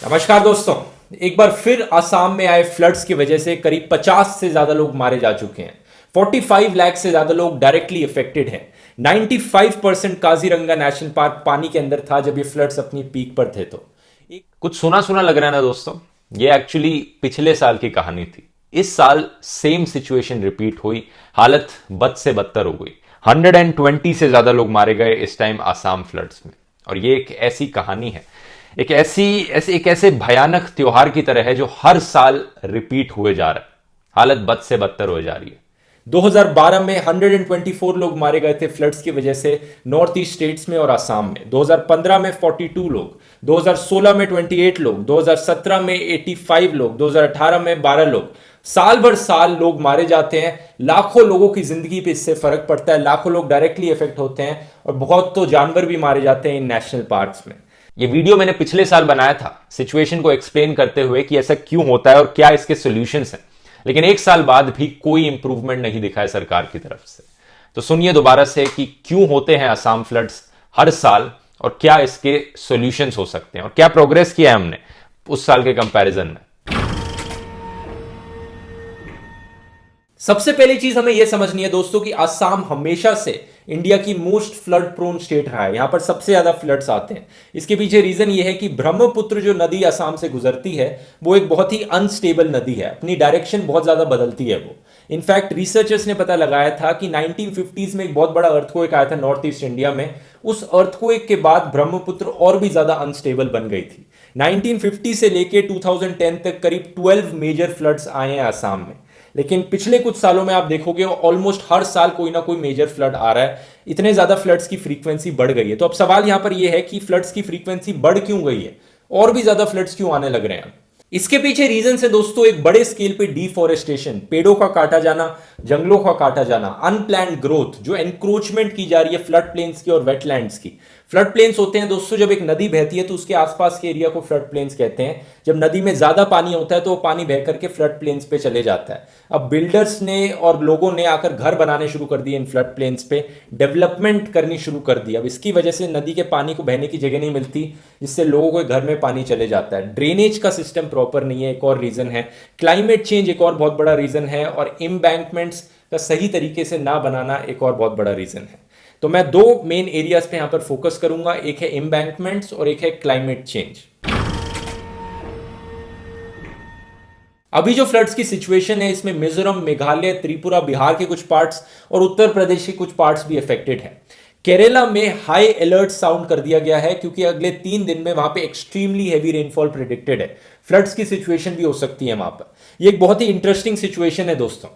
नमस्कार दोस्तों। एक बार फिर असम में आए फ्लड्स की वजह से करीब 50 से ज्यादा लोग मारे जा चुके हैं। 45 लाख से ज्यादा लोग डायरेक्टली इफेक्टेड हैं। 95% काजीरंगा नेशनल पार्क पानी के अंदर था जब ये फ्लड्स अपनी पीक पर थे। तो एक कुछ सुना सुना लग रहा है ना दोस्तों। ये एक्चुअली पिछले साल की कहानी थी। इस साल सेम सिचुएशन रिपीट हुई। हालत बद से बदतर हो गई। 120 से ज्यादा लोग मारे गए इस टाइम आसाम फ्लड्स में। और ये एक ऐसी कहानी है, एक ऐसे भयानक त्योहार की तरह है जो हर साल रिपीट हुए जा रहा है। हालत बद से बदतर हो जा रही है। 2012 में 124 लोग मारे गए थे फ्लड्स की वजह से नॉर्थ ईस्ट स्टेट्स में और असम में। 2015 में 42 लोग, 2016 में 28 लोग, 2017 में 85 लोग, 2018 में 12 लोग। साल भर साल लोग मारे जाते हैं। लाखों लोगों की जिंदगी पे इससे फर्क पड़ता है। लाखों लोग डायरेक्टली इफेक्ट होते हैं और बहुत तो जानवर भी मारे जाते हैं इन नेशनल पार्क्स में। ये वीडियो मैंने पिछले साल बनाया था सिचुएशन को एक्सप्लेन करते हुए कि ऐसा क्यों होता है और क्या इसके सॉल्यूशंस हैं। लेकिन एक साल बाद भी कोई इंप्रूवमेंट नहीं दिखा है सरकार की तरफ से। तो सुनिए दोबारा से कि क्यों होते हैं असम फ्लड्स हर साल और क्या इसके सॉल्यूशंस हो सकते हैं और क्या प्रोग्रेस किया है हमने उस साल के कंपैरिजन में। सबसे पहली चीज हमें यह समझनी है दोस्तों कि असम हमेशा से इंडिया की मोस्ट फ्लड प्रोन स्टेट रहा है। यहां पर सबसे ज्यादा फ्लड्स आते हैं। इसके पीछे रीजन यह है कि ब्रह्मपुत्र जो नदी असम से गुजरती है वो एक बहुत ही अनस्टेबल नदी है। अपनी डायरेक्शन बहुत ज्यादा बदलती है वो। इनफैक्ट रिसर्चर्स ने पता लगाया था कि 1950s में एक बहुत बड़ा अर्थक्वेक आया था नॉर्थ ईस्ट इंडिया में। उस अर्थक्वेक के बाद ब्रह्मपुत्र और भी ज्यादा अनस्टेबल बन गई थी। 1950 से लेके 2010 तक करीब 12 मेजर फ्लड्स आए हैं असम में। लेकिन पिछले कुछ सालों में आप देखोगे ऑलमोस्ट हर साल कोई ना कोई मेजर फ्लड आ रहा है। इतने ज्यादा फ्लड्स की फ्रीक्वेंसी बढ़ गई है। तो अब सवाल यहां पर यह है कि फ्लड्स की फ्रीक्वेंसी बढ़ क्यों गई है और भी ज्यादा फ्लड्स क्यों आने लग रहे हैं। इसके पीछे रीजन है दोस्तों एक बड़े स्केल पे डिफॉरेस्टेशन, पेड़ों का काटा जाना, जंगलों का काटा जाना, अनप्लान्ड ग्रोथ, जो एनक्रोचमेंट की जा रही है फ्लड प्लेन्स की और वेटलैंड्स की। फ्लड प्लेन्स होते हैं दोस्तों जब एक नदी बहती है तो उसके आसपास के एरिया को फ्लड प्लेन्स कहते हैं। जब नदी में ज्यादा पानी होता है तो वो पानी बह करके फ्लड प्लेन्स पे चले जाता है। अब बिल्डर्स ने और लोगों ने आकर घर बनाने शुरू कर दिए इन फ्लड प्लेन्स पे, डेवलपमेंट करनी शुरू कर दी। अब इसकी वजह से नदी के पानी को बहने की जगह नहीं मिलती, जिससे लोगों के घर में पानी चले जाता है। ड्रेनेज का सिस्टम प्रॉपर नहीं है, एक और रीजन है। क्लाइमेट चेंज एक और बहुत बड़ा रीजन है। और एम्बैंकमेंट्स का सही तरीके से ना बनाना एक और बहुत बड़ा रीजन है। तो मैं दो मेन एरियाज पे यहां पर फोकस करूंगा, एक है एम्बैंकमेंट्स और एक है क्लाइमेट चेंज। अभी जो फ्लड्स की सिचुएशन है इसमें मिजोरम, मेघालय, त्रिपुरा, बिहार के कुछ पार्ट्स और उत्तर प्रदेश के कुछ पार्ट्स भी अफेक्टेड हैं। केरला में हाई अलर्ट साउंड कर दिया गया है क्योंकि अगले 3 दिन में वहां पे एक्सट्रीमली हैवी रेनफॉल प्रिडिक्टेड है। फ्लड्स की सिचुएशन भी हो सकती है वहां पर। ये एक बहुत ही इंटरेस्टिंग सिचुएशन है दोस्तों।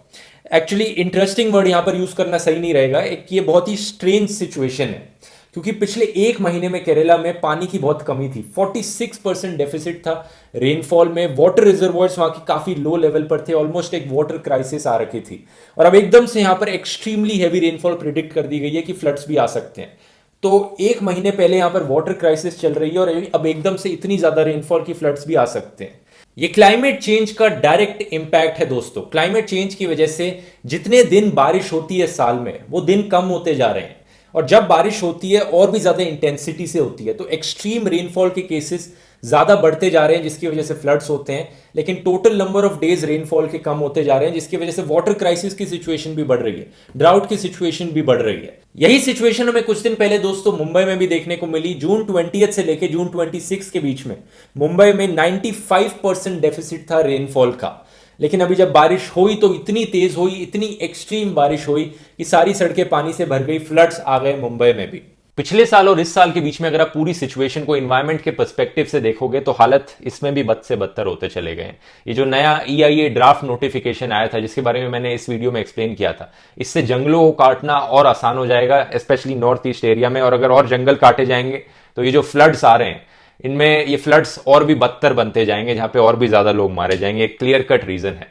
एक्चुअली इंटरेस्टिंग वर्ड यहां पर यूज करना सही नहीं रहेगा। एक ये बहुत ही स्ट्रेंज सिचुएशन है क्योंकि पिछले एक महीने में केरला में पानी की बहुत कमी थी। 46% डेफिसिट था रेनफॉल में। वाटर रिजर्वॉयर्स वहां की काफी लो लेवल पर थे। ऑलमोस्ट एक वाटर क्राइसिस आ रखी थी। और अब एकदम से यहां पर एक्सट्रीमली हैवी रेनफॉल प्रिडिक्ट कर दी गई है कि फ्लड्स भी आ सकते हैं। तो एक महीने पहले यहां पर वाटर क्राइसिस चल रही है और अब एकदम से इतनी ज्यादा रेनफॉल की फ्लड्स भी आ सकते हैं। ये क्लाइमेट चेंज का डायरेक्ट इंपैक्ट है दोस्तों। क्लाइमेट चेंज की वजह से जितने दिन बारिश होती है साल में वो दिन कम होते जा रहे हैं। और जब बारिश होती है और भी ज्यादा इंटेंसिटी से होती है तो एक्सट्रीम रेनफॉल के केसेस ज्यादा बढ़ते जा रहे हैं जिसकी वजह से फ्लड्स होते हैं। लेकिन total number of days rainfall के कम होते जा रहे हैं जिसकी वजह से वाटर क्राइसिस की सिचुएशन भी बढ़ रही है, ड्राउट की सिचुएशन भी बढ़ रही है। यही सिचुएशन हमें कुछ दिन पहले दोस्तों मुंबई में भी देखने को मिली। जून 20 से लेकर जून 26 के बीच में मुंबई में 95% डेफिसिट था रेनफॉल का। लेकिन अभी जब बारिश हुई तो इतनी तेज हुई, इतनी एक्सट्रीम बारिश हुई कि सारी सड़कें पानी से भर गई, फ्लड्स आ गए मुंबई में भी। पिछले साल और इस साल के बीच में अगर आप पूरी सिचुएशन को इन्वायरमेंट के पर्सपेक्टिव से देखोगे तो हालत इसमें भी बद से बदतर होते चले गए हैं। ये जो नया EIA ड्राफ्ट नोटिफिकेशन आया था जिसके बारे में मैंने इस वीडियो में एक्सप्लेन किया था, इससे जंगलों को काटना और आसान हो जाएगा, स्पेशली नॉर्थ ईस्ट एरिया में। और अगर और जंगल काटे जाएंगे तो ये जो फ्लड्स आ रहे हैं इनमें ये फ्लड्स और भी बदतर बनते जाएंगे, जहां पे और भी ज्यादा लोग मारे जाएंगे। एक क्लियर कट रीजन है।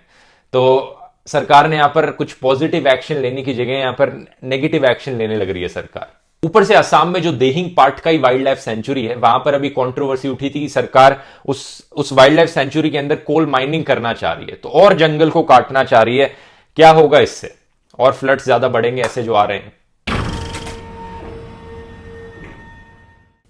तो सरकार ने यहां पर कुछ पॉजिटिव एक्शन लेने की जगह यहां पर नेगेटिव एक्शन लेने लग रही है सरकार। ऊपर से असम में जो Dehing Patkai wild life sanctuary है वहां पर अभी कंट्रोवर्सी उठी थी कि सरकार उस वाइल्ड लाइफ सेंचुरी के अंदर कोल माइनिंग करना चाह रही है, तो और जंगल को काटना चाह रही है। क्या होगा इससे? और फ्लड्स ज्यादा बढ़ेंगे ऐसे जो आ रहे हैं।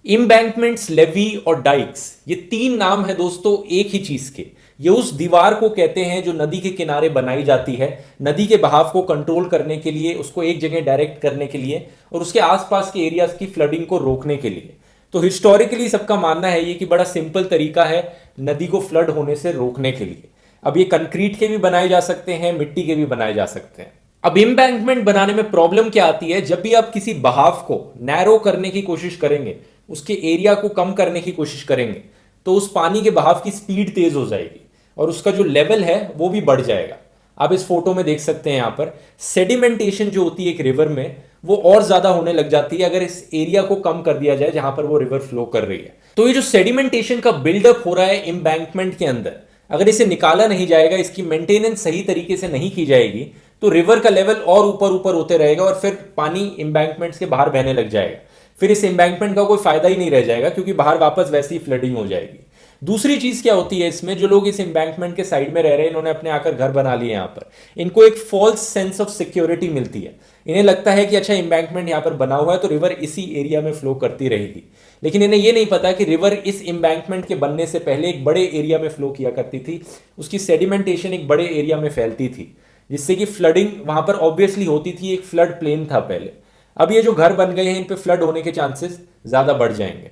इम्बैंकमेंट्स, लेवी और डाइक्स, ये तीन नाम है दोस्तों एक ही चीज के। ये उस दीवार को कहते हैं जो नदी के किनारे बनाई जाती है, नदी के बहाव को कंट्रोल करने के लिए, उसको एक जगह डायरेक्ट करने के लिए और उसके आसपास के एरियाज की फ्लडिंग को रोकने के लिए। तो हिस्टोरिकली सबका मानना है ये कि बड़ा सिंपल तरीका है नदी को फ्लड होने से रोकने के लिए। अब ये कंक्रीट के भी बनाए जा सकते हैं, मिट्टी के भी बनाए जा सकते हैं। अब इम्बैंकमेंट बनाने में प्रॉब्लम क्या आती है, जब भी आप किसी बहाव को नैरो करने की कोशिश करेंगे, उसके एरिया को कम करने की कोशिश करेंगे, तो उस पानी के बहाव की स्पीड तेज हो जाएगी और उसका जो लेवल है वो भी बढ़ जाएगा। आप इस फोटो में देख सकते हैं, यहां पर सेडिमेंटेशन जो होती है एक रिवर में वो और ज्यादा होने लग जाती है अगर इस एरिया को कम कर दिया जाए जहां पर वो रिवर फ्लो कर रही है। तो ये जो सेडिमेंटेशन का बिल्डअप हो रहा है एम्बैंकमेंट के अंदर, अगर इसे निकाला नहीं जाएगा, इसकी मेंटेनेंस सही तरीके से नहीं की जाएगी, तो रिवर का लेवल और ऊपर ऊपर होते रहेगा और फिर पानी एम्बैंकमेंट्स के बाहर बहने लग जाएगा। फिर इस एम्बैंकमेंट का कोई फायदा ही नहीं रह जाएगा क्योंकि बाहर वापस वैसी ही फ्लडिंग हो जाएगी। दूसरी चीज क्या होती है इसमें, जो लोग इस एम्बैंकमेंट के साइड में रह रहे हैं, इन्होंने अपने आकर घर बना लिए यहां पर, इनको एक फॉल्स सेंस ऑफ सिक्योरिटी मिलती है। इन्हें लगता है कि अच्छा एम्बैंकमेंट यहां पर बना हुआ है तो रिवर इसी एरिया में फ्लो करती रहेगी, लेकिन इन्हें यह नहीं पता कि रिवर इस एम्बैंकमेंट के बनने से पहले एक बड़े एरिया में फ्लो किया करती थी, उसकी सेडिमेंटेशन एक बड़े एरिया में फैलती थी, जिससे कि फ्लडिंग वहां पर ऑब्वियसली होती थी। एक फ्लड प्लेन था पहले। अब ये जो घर बन गए हैं इन पे फ्लड होने के चांसेस ज्यादा बढ़ जाएंगे।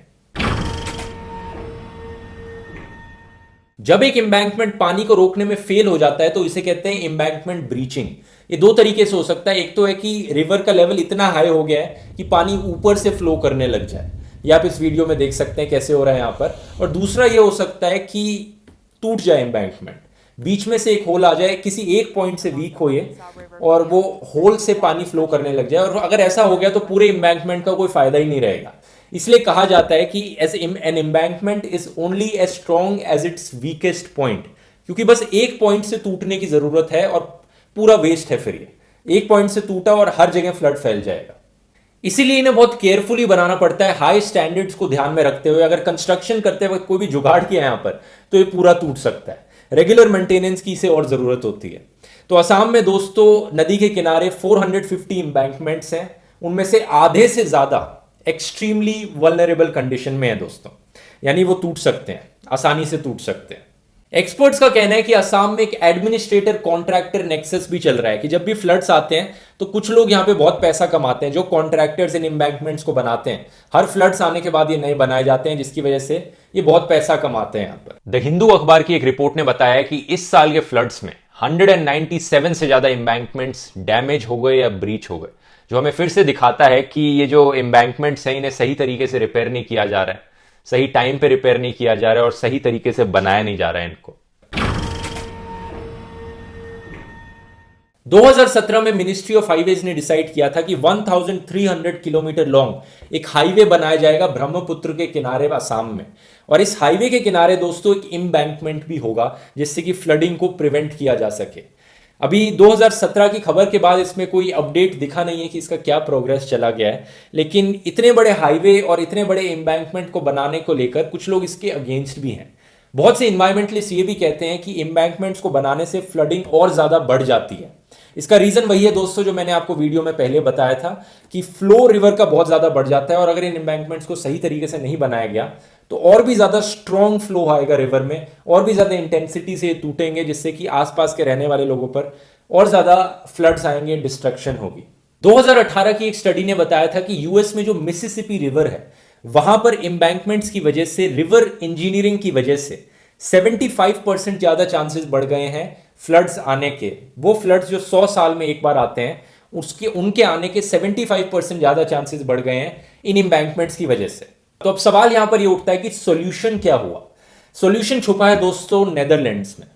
जब एक एम्बैंकमेंट पानी को रोकने में फेल हो जाता है तो इसे कहते हैं एम्बैंकमेंट ब्रीचिंग। ये दो तरीके से हो सकता है, एक तो है कि रिवर का लेवल इतना हाई हो गया है कि पानी ऊपर से फ्लो करने लग जाए, ये आप इस वीडियो में देख सकते हैं कैसे हो रहा है यहां पर। और दूसरा ये हो सकता है कि टूट जाए एम्बैंकमेंट, बीच में से एक होल आ जाए, किसी एक पॉइंट से वीक हो ये और वो होल से पानी फ्लो करने लग जाए, और अगर ऐसा हो गया तो पूरे एम्बैंकमेंट का कोई फायदा ही नहीं रहेगा। इसलिए कहा जाता है कि as an embankment is only as strong as its weakest point, क्योंकि बस एक पॉइंट से टूटने की जरूरत है और पूरा वेस्ट है। फिर ये एक पॉइंट से टूटा और हर जगह फ्लड फैल जाएगा। इसीलिए इन्हें बहुत केयरफुली बनाना पड़ता है, हाई स्टैंडर्ड्स को ध्यान में रखते हुए। अगर कंस्ट्रक्शन करते वक्त कोई भी जुगाड़ किया यहां पर तो ये पूरा टूट सकता है। रेगुलर मेंटेनेंस की इसे और जरूरत होती है। तो असम में दोस्तों नदी के किनारे 450 एम्बैंकमेंट्स हैं, उनमें से आधे से ज्यादा एक्सट्रीमली वल्नरेबल कंडीशन में है दोस्तों, यानी वो टूट सकते हैं, आसानी से टूट सकते हैं। एक्सपर्ट्स का कहना है कि असम में एक एडमिनिस्ट्रेटर कॉन्ट्रैक्टर नेक्सस भी चल रहा है कि जब भी फ्लड्स आते हैं तो कुछ लोग यहां पे बहुत पैसा कमाते हैं, जो कॉन्ट्रैक्टर्स इन एम्बैंकमेंट्स को बनाते हैं। हर फ्लड्स आने के बाद ये नए बनाए जाते हैं, जिसकी वजह से ये बहुत पैसा कमाते हैं यहां पर। द हिंदू अखबार की एक रिपोर्ट ने बताया कि इस साल के फ्लड्स में 197 से ज्यादा एम्बैंकमेंट्स डैमेज हो गए या ब्रीच हो गए, जो हमें फिर से दिखाता है कि ये जो एम्बैंकमेंट्स हैं इन्हें सही तरीके से रिपेयर नहीं किया जा रहा है, सही टाइम पे रिपेयर नहीं किया जा रहा है और सही तरीके से बनाया नहीं जा रहा है इनको। 2017 में मिनिस्ट्री ऑफ हाईवेज ने डिसाइड किया था कि 1300 किलोमीटर लॉन्ग एक हाईवे बनाया जाएगा ब्रह्मपुत्र के किनारे असम में, और इस हाईवे के किनारे दोस्तों एक एम्बैंकमेंट भी होगा जिससे कि फ्लडिंग को प्रिवेंट किया जा सके। अभी 2017 की खबर के बाद इसमें कोई अपडेट दिखा नहीं है कि इसका क्या प्रोग्रेस चला गया है, लेकिन इतने बड़े हाईवे और इतने बड़े एम्बैंकमेंट को बनाने को लेकर कुछ लोग इसके अगेंस्ट भी हैं। बहुत से इन्वायरमेंटलिस्ट ये भी कहते हैं कि एम्बैंकमेंट्स को बनाने से फ्लडिंग और ज्यादा बढ़ जाती है। इसका रीजन वही है दोस्तों जो मैंने आपको वीडियो में पहले बताया था कि फ्लो रिवर का बहुत ज्यादा बढ़ जाता है, और अगर इन एम्बैंकमेंट्स को सही तरीके से नहीं बनाया गया तो और भी ज्यादा स्ट्रॉन्ग फ्लो आएगा रिवर में, और भी ज्यादा इंटेंसिटी से टूटेंगे, जिससे कि आसपास के रहने वाले लोगों पर और ज्यादा फ्लड्स आएंगे, डिस्ट्रक्शन होगी। 2018 की एक स्टडी ने बताया था कि यूएस में जो मिसिसिपी रिवर है वहां पर एम्बैंकमेंट्स की वजह से, रिवर इंजीनियरिंग की वजह से 75% ज्यादा चांसेस बढ़ गए हैं फ्लड्स आने के। वो फ्लड्स जो 100 साल में एक बार आते हैं उनके आने के 75% ज्यादा चांसेस बढ़ गए हैं इन एम्बैंकमेंट्स की वजह से। तो अब सवाल यहां पर ये उठता है कि सॉल्यूशन क्या हुआ। सॉल्यूशन छुपा है दोस्तों नेदरलैंड्स में।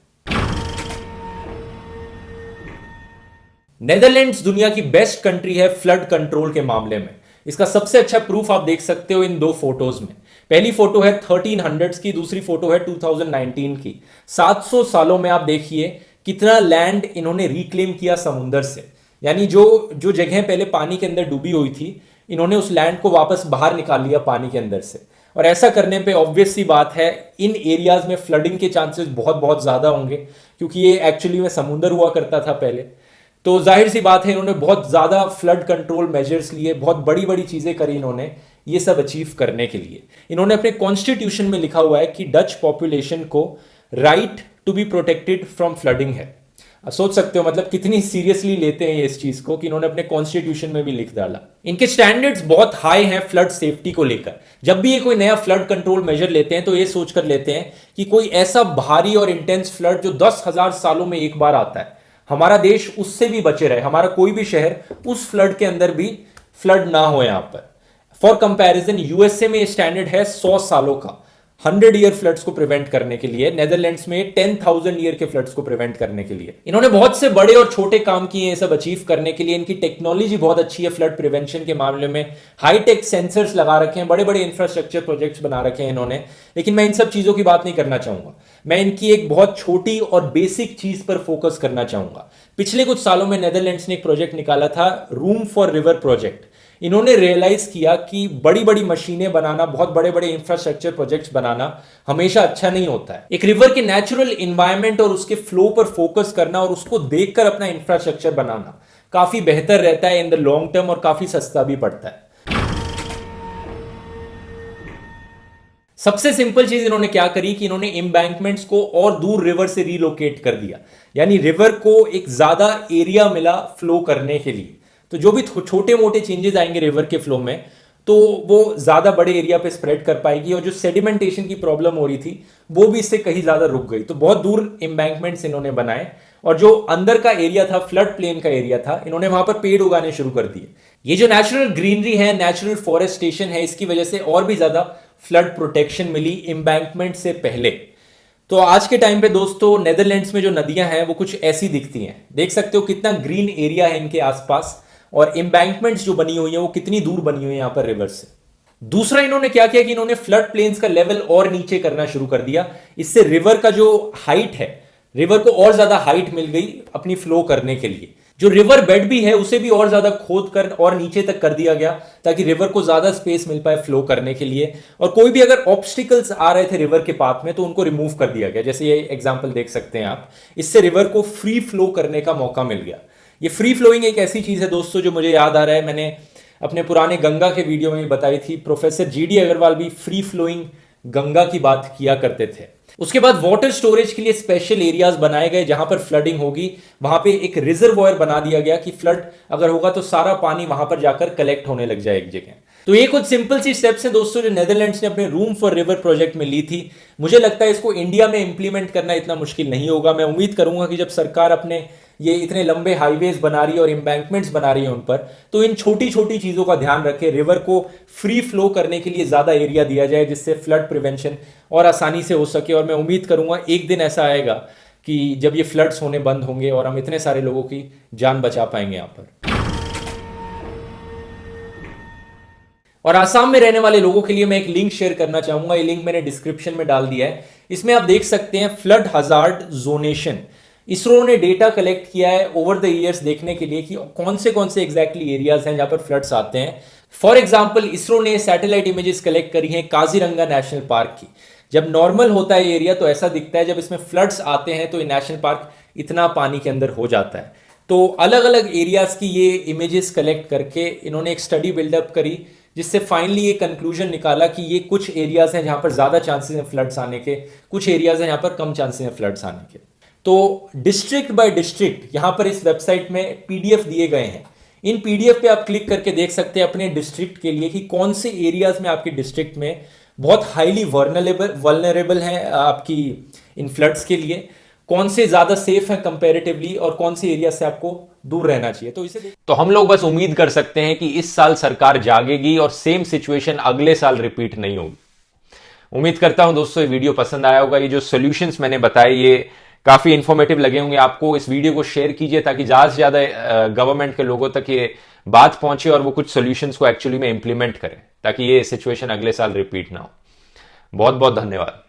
नेदरलैंड्स दुनिया की बेस्ट कंट्री है फ्लड कंट्रोल के मामले में। इसका सबसे अच्छा प्रूफ आप देख सकते हो इन दो फोटोज में। पहली फोटो है 1300s की, दूसरी फोटो है 2019 की। 700 सालों में आप देखिए कितना लैंड इन्होंने रिक्लेम किया समुंदर से, यानी जो जगह पहले पानी के अंदर डूबी हुई थी, इन्होंने उस लैंड को वापस बाहर निकाल लिया पानी के अंदर से। और ऐसा करने पे ऑब्वियस सी बात है इन एरियाज में फ्लडिंग के चांसेस बहुत बहुत ज्यादा होंगे, क्योंकि ये एक्चुअली में समुंदर हुआ करता था पहले। तो जाहिर सी बात है इन्होंने बहुत ज्यादा फ्लड कंट्रोल मेजर्स लिए, बहुत बड़ी बड़ी चीजें करी इन्होंने। ये सब अचीव करने के लिए। इन्होंने अपने कॉन्स्टिट्यूशन में लिखा हुआ है कि डच पॉपुलेशन को right to be protected from flooding है। अब सोच सकते हो मतलब कितनी सीरियसली लेते हैं ये इस चीज को कि इन्होंने अपने कॉन्स्टिट्यूशन में भी लिख डाला। इनके स्टैंडर्ड्स बहुत हाई हैं फ्लड सेफ्टी को लेकर। जब भी ये कोई नया फ्लड कंट्रोल मेजर लेते हैं तो ये सोचकर लेते हैं कि कोई ऐसा भारी और इंटेंस फ्लड जो 10,000 सालों में एक बार आता है, हमारा देश उससे भी बचे रहे, हमारा कोई भी शहर उस फ्लड के अंदर भी फ्लड ना हो। यहां पर फॉर कंपैरिजन यूएसए में स्टैंडर्ड है 100 सालों का, 100 ईयर फ्लड्स को प्रिवेंट करने के लिए। नेदरलैंड्स में 10,000 ईयर के फ्लड्स को प्रिवेंट करने के लिए। इन्होंने बहुत से बड़े और छोटे काम किए हैं सब अचीव करने के लिए। इनकी टेक्नोलॉजी बहुत अच्छी है फ्लड प्रिवेंशन के मामले में। हाईटेक सेंसर्स लगा रखे हैं, बड़े बड़े इंफ्रास्ट्रक्चर प्रोजेक्ट्स बना रखे हैं इन्होंने। लेकिन मैं इन सब चीजों की बात नहीं करना चाहूंगा, मैं इनकी एक बहुत छोटी और बेसिक चीज पर फोकस करना चाहूंगा। पिछले कुछ सालों में नेदरलैंड्स ने एक प्रोजेक्ट निकाला था, रूम फॉर रिवर प्रोजेक्ट। इन्होंने रियलाइज किया कि बड़ी बड़ी मशीनें बनाना, बहुत बड़े बड़े इंफ्रास्ट्रक्चर प्रोजेक्ट्स बनाना हमेशा अच्छा नहीं होता है। एक रिवर के नेचुरल एनवायरनमेंट और उसके फ्लो पर फोकस करना और उसको देखकर अपना इंफ्रास्ट्रक्चर बनाना काफी बेहतर रहता है इन द लॉन्ग टर्म और काफी सस्ता भी पड़ता है। सबसे सिंपल चीज इन्होंने क्या करी कि इन्होंने एम्बैंकमेंट्स को और दूर रिवर से रिलोकेट कर दिया, यानी रिवर को एक ज्यादा एरिया मिला फ्लो करने के लिए। तो जो भी छोटे मोटे चेंजेस आएंगे रिवर के फ्लो में तो वो ज्यादा बड़े एरिया पे स्प्रेड कर पाएगी, और जो सेडिमेंटेशन की प्रॉब्लम हो रही थी वो भी इससे कहीं ज्यादा रुक गई। तो बहुत दूर एम्बैंकमेंट्स इन्होंने बनाए, और जो अंदर का एरिया था, फ्लड प्लेन का एरिया था, इन्होंने वहां पर पेड़ उगाने शुरू कर दिए। ये जो नेचुरल ग्रीनरी है, नेचुरल फॉरेस्टेशन है, इसकी वजह से और भी ज्यादा फ्लड प्रोटेक्शन मिली एम्बैंकमेंट से पहले। तो आज के टाइम पे दोस्तों नेदरलैंड्स में जो नदियां हैं वो कुछ ऐसी दिखती हैं। देख सकते हो कितना ग्रीन एरिया है इनके आसपास, और एम्बैंकमेंट्स जो बनी हुई है वो कितनी दूर बनी हुई है यहां पर रिवर से। दूसरा इन्होंने क्या किया कि इन्होंने फ्लड प्लेन्स का लेवल और नीचे करना शुरू कर दिया। इससे रिवर का जो हाइट है, रिवर को और ज्यादा हाइट मिल गई अपनी फ्लो करने के लिए। जो रिवर बेड भी है उसे भी और ज्यादा खोद कर और नीचे तक कर दिया गया ताकि रिवर को ज्यादा स्पेस मिल पाए फ्लो करने के लिए। और कोई भी अगर ऑब्स्टिकल्स आ रहे थे रिवर के पाथ में तो उनको रिमूव कर दिया गया। जैसे ये एग्जांपल देख सकते हैं आप, इससे रिवर को फ्री फ्लो करने का मौका मिल गया। ये फ्री फ्लोइंग एक ऐसी चीज है दोस्तों जो मुझे याद आ रहा है, मैंने अपने पुराने गंगा के वीडियो में बताई थी। प्रोफेसर जीडी अग्रवाल भी फ्री फ्लोइंग गंगा की बात किया करते थे। उसके बाद वाटर स्टोरेज के लिए स्पेशल एरियाज बनाए गए जहां पर फ्लडिंग होगी, वहां पे एक रिजर्वॉयर बना दिया गया कि फ्लड अगर होगा तो सारा पानी वहां पर जाकर कलेक्ट होने लग जाए एक जगह। तो ये कुछ सिंपल सी स्टेप्स हैं दोस्तों जो नेदरलैंड्स ने अपने रूम फॉर रिवर प्रोजेक्ट में ली थी। मुझे लगता है इसको इंडिया में इंप्लीमेंट करना इतना मुश्किल नहीं होगा। मैं उम्मीद करूंगा कि जब सरकार अपने ये इतने लंबे हाईवेज बना रही है और एम्बैंकमेंट्स बना रही है उन पर, तो इन छोटी छोटी चीजों का ध्यान रखे, रिवर को फ्री फ्लो करने के लिए ज्यादा एरिया दिया जाए जिससे फ्लड प्रिवेंशन और आसानी से हो सके। और मैं उम्मीद करूंगा एक दिन ऐसा आएगा कि जब ये फ्लड्स होने बंद होंगे और हम इतने सारे लोगों की जान बचा पाएंगे यहाँ पर। और आसाम में रहने वाले लोगों के लिए मैं एक लिंक शेयर करना चाहूंगा, ये लिंक मैंने डिस्क्रिप्शन में डाल दिया है। इसमें आप देख सकते हैं फ्लड हजार्ड जोनेशन। इसरो ने डेटा कलेक्ट किया है ओवर द ईयर्स देखने के लिए कि कौन से एग्जैक्टली एरियाज हैं जहां पर फ्लड्स आते हैं। फॉर एग्जांपल इसरो ने सैटेलाइट इमेजेस कलेक्ट करी हैं काजीरंगा नेशनल पार्क की। जब नॉर्मल होता है एरिया तो ऐसा दिखता है, जब इसमें फ्लड्स आते हैं तो ये नेशनल पार्क इतना पानी के अंदर हो जाता है। तो अलग अलग एरियाज की ये इमेजेस कलेक्ट करके इन्होंने एक स्टडी बिल्डअप करी जिससे फाइनली ये कंक्लूजन निकाला कि ये कुछ एरियाज हैं जहां पर ज्यादा चांसेस हैं फ्लड्स आने के, कुछ एरियाज हैं जहां पर कम चांसेस हैं फ्लड्स आने के। तो डिस्ट्रिक्ट बाय डिस्ट्रिक्ट यहां पर इस वेबसाइट में पीडीएफ दिए गए हैं। इन पीडीएफ पे आप क्लिक करके देख सकते हैं अपने डिस्ट्रिक्ट के लिए कि कौन से एरियाज में आपके डिस्ट्रिक्ट में बहुत हाईली वल्नरेबल हैं आपकी इन फ्लड्स के लिए, कौन से ज्यादा सेफ हैं कंपैरेटिवली, और कौन से एरिया से आपको दूर रहना चाहिए। तो हम लोग बस उम्मीद कर सकते हैं कि इस साल सरकार जागेगी और सेम सिचुएशन अगले साल रिपीट नहीं होगी। उम्मीद करता हूं दोस्तों ये वीडियो पसंद आया होगा। ये जो सॉल्यूशंस मैंने बताए ये काफी इंफॉर्मेटिव लगे होंगे आपको। इस वीडियो को शेयर कीजिए ताकि ज्यादा से ज्यादा गवर्नमेंट के लोगों तक ये बात पहुंचे और वो कुछ सॉल्यूशंस को एक्चुअली में इंप्लीमेंट करें ताकि ये सिचुएशन अगले साल रिपीट ना हो। बहुत बहुत धन्यवाद।